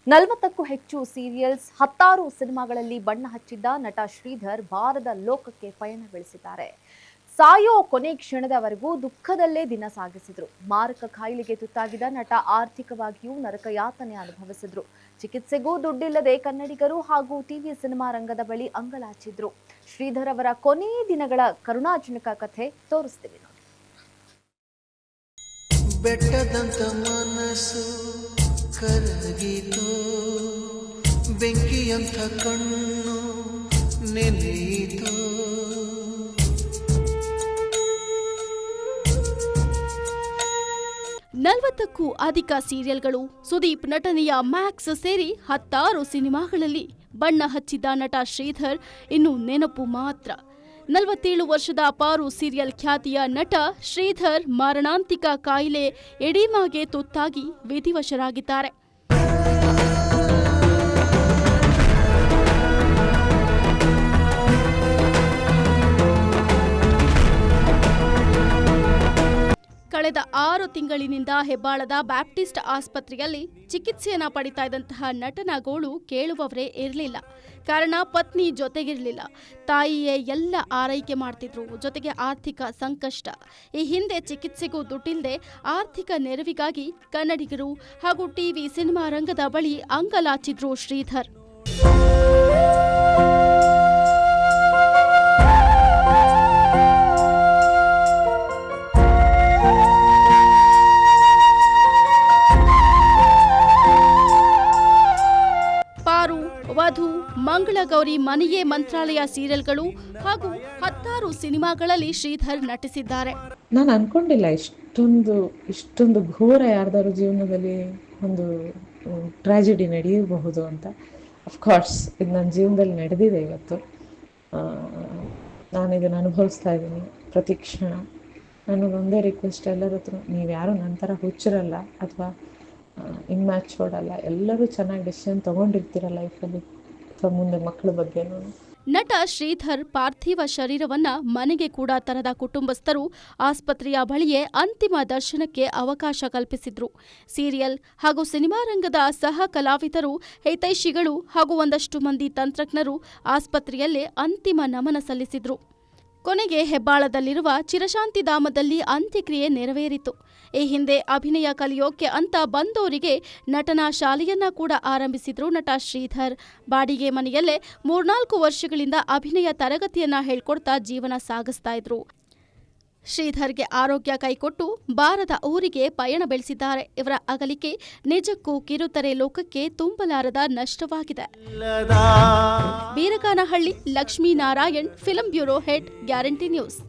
40ಕ್ಕೂ ಹೆಚ್ಚು ಸೀರಿಯಲ್ಸ್, 10 ಸಿನಿಮಾಗಳಲ್ಲಿ ಬಣ್ಣ ಹಚ್ಚಿದ್ದ ನಟ ಶ್ರೀಧರ್ ಬಾರದ ಲೋಕಕ್ಕೆ ಪಯಣ ಬೆಳೆಸಿದ್ದಾರೆ. ಸಾಯೋ ಕೊನೆ ಕ್ಷಣದವರೆಗೂ ದುಃಖದಲ್ಲೇ ದಿನ ಸಾಗಿಸಿದ್ರು. ಮಾರಕ ಕಾಯಿಲೆಗೆ ತುತ್ತಾಗಿದ್ದ ನಟ ಆರ್ಥಿಕವಾಗಿಯೂ ನರಕಯಾತನೆ ಅನುಭವಿಸಿದ್ರು. ಚಿಕಿತ್ಸೆಗೂ ದುಡ್ಡಿಲ್ಲದೆ ಕನ್ನಡಿಗರು ಹಾಗೂ ಟಿವಿ ಸಿನಿಮಾ ರಂಗದ ಬಳಿ ಅಂಗಲಾಚಿದ್ರು. ಶ್ರೀಧರ್ ಅವರ ಕೊನೆ ದಿನಗಳ ಕರುಣಾಜನಕ ಕಥೆ ತೋರಿಸ್ತೀವಿ ನೋಡಿ. ಬೆಟ್ಟದಂತ ಮನಸ್ಸು ಕರಗಿತು, ಬೆಂಕಿಯಂಥ ಕಣ್ಣು ನೆನೆಯಿತು. ನಲವತ್ತಕ್ಕೂ ಅಧಿಕ ಸೀರಿಯಲ್ಗಳು, ಸುದೀಪ್ ನಟನೆಯ ಮ್ಯಾಕ್ಸ್ ಸೇರಿ 10 ಸಿನಿಮಾಗಳಲ್ಲಿ ಬಣ್ಣ ಹಚ್ಚಿದ್ದ ನಟ ಶ್ರೀಧರ್ ಇನ್ನು ನೆನಪು ಮಾತ್ರ. 47 ವರ್ಷದ ಅಪಾರು ಸೀರಿಯಲ್ ಖ್ಯಾತಿಯ ನಟ ಶ್ರೀಧರ್ ಮಾರಣಾಂತಿಕ ಕಾಯಿಲೆ ಎಡಿಮಾಗೆ ತುತ್ತಾಗಿ ವಿಧಿವಶರಾಗಿದ್ದಾರೆ. ಕಳೆದ 6 ತಿಂಗಳಿನಿಂದ ಹೆಬ್ಬಾಳದ ಬ್ಯಾಪ್ಟಿಸ್ಟ್ ಆಸ್ಪತ್ರೆಯಲ್ಲಿ ಚಿಕಿತ್ಸೆಯನ್ನ ಪಡಿತಾ ಇದ್ದಂತಹ ನಟನ ಗೋಳು ಕೇಳುವವರೇ ಇರಲಿಲ್ಲ. ಕಾರಣ ಪತ್ನಿ ಜೊತೆಗಿರಲಿಲ್ಲ, ತಾಯಿಯೇ ಎಲ್ಲ ಆರೈಕೆ ಮಾಡ್ತಿದ್ರು. ಜೊತೆಗೆ ಆರ್ಥಿಕ ಸಂಕಷ್ಟ. ಈ ಹಿಂದೆ ಚಿಕಿತ್ಸೆಗೂ ದುಡ್ಡಿಲ್ಲದೆ ಆರ್ಥಿಕ ನೆರವಿಗಾಗಿ ಕನ್ನಡಿಗರು ಹಾಗೂ ಟಿವಿ ಸಿನಿಮಾ ರಂಗದ ಬಳಿ ಅಂಗಲಾಚಿದ್ರು ಶ್ರೀಧರ್. ವಧು, ಮಂಗಳಗೌರಿ, ಮನೆಯೇ ಮಂತ್ರಾಲಯ ಸೀರಿಯಲ್ಗಳು ಹಾಗೂ 10 ಸಿನಿಮಾಗಳಲ್ಲಿ ಶ್ರೀಧರ್ ನಟಿಸಿದ್ದಾರೆ. ನಾನು ಅನ್ಕೊಂಡಿಲ್ಲ ಇಷ್ಟೊಂದು ಘೋರ ಯಾರ್ದಾರು ಜೀವನದಲ್ಲಿ ಒಂದು ಟ್ರಾಜಿಡಿ ನಡೆಯಬಹುದು ಅಂತ. ಅಫ್ಕೋರ್ಸ್ ಇದು ನನ್ನ ಜೀವನದಲ್ಲಿ ನಡೆದಿದೆ. ಇವತ್ತು ನಾನು ಇದನ್ನು ಅನುಭವಿಸ್ತಾ ಇದ್ದೀನಿ ಪ್ರತಿ ಕ್ಷಣ. ನನಗೊಂದೇ ರಿಕ್ವೆಸ್ಟ್ ಎಲ್ಲರ ಹತ್ರ, ನೀವು ಯಾರು ನನ್ನ ಥರ ಹುಚ್ಚರಲ್ಲ ಅಥವಾ ಇಮ್ಯಾಚೂರ್ಡ್ ಅಲ್ಲ. ಎಲ್ಲರೂ ಚೆನ್ನಾಗಿ ಡಿಸಿಷನ್ ತಗೊಂಡಿರ್ತೀರ ಲೈಫಲ್ಲಿ ಅಥವಾ ಮುಂದೆ ಮಕ್ಕಳ ಬಗ್ಗೆನೂ. ನಟ ಶ್ರೀಧರ್ ಪಾರ್ಥಿವ ಶರೀರವನ್ನ ಮನೆಗೆ ಕೂಡ ತರದ ಕುಟುಂಬಸ್ಥರು ಆಸ್ಪತ್ರೆಯ ಬಳಿಯೇ ಅಂತಿಮ ದರ್ಶನಕ್ಕೆ ಅವಕಾಶ ಕಲ್ಪಿಸಿದ್ರು. ಸೀರಿಯಲ್ ಹಾಗೂ ಸಿನಿಮಾ ರಂಗದ ಸಹ ಕಲಾವಿದರು, ಹಿತೈಷಿಗಳು ಹಾಗೂ ಒಂದಷ್ಟು ಮಂದಿ ತಂತ್ರಜ್ಞರು ಆಸ್ಪತ್ರೆಯಲ್ಲೇ ಅಂತಿಮ ನಮನ ಸಲ್ಲಿಸಿದ್ರು. ಕೊನೆಗೆ ಹೆಬ್ಬಾಳದಲ್ಲಿರುವ ಚಿರಶಾಂತಿಧಾಮದಲ್ಲಿ ಅಂತ್ಯಕ್ರಿಯೆ ನೆರವೇರಿತು. ಈ ಹಿಂದೆ ಅಭಿನಯ ಕಲಿಯೋಕೆ ಅಂತ ಬಂದೋರಿಗೆ ನಟನಾ ಶಾಲೆಯನ್ನ ಕೂಡ ಆರಂಭಿಸಿದ್ರು ನಟ ಶ್ರೀಧರ್. ಬಾಡಿಗೆ ಮನೆಯಲ್ಲೇ 3-4 ವರ್ಷಗಳಿಂದ ಅಭಿನಯ ತರಗತಿಯನ್ನ ಹೇಳ್ಕೊಡ್ತಾ ಜೀವನ ಸಾಗಿಸ್ತಾ ಇದ್ರು. ಶ್ರೀಧರ್ಗೆ ಆರೋಗ್ಯ ಕೈಕೊಟ್ಟು ಬಾರದ ಊರಿಗೆ ಪಯಣ ಬೆಳೆಸಿದ್ದಾರೆ. ಇವರ ಅಗಲಿಕೆ ನಿಜಕ್ಕೂ ಕಿರುತೆರೆ ಲೋಕಕ್ಕೆ ತುಂಬಲಾರದ ನಷ್ಟವಾಗಿದೆ. Beeraganahalli, Lakshminarayan, film bureau head, guarantee news.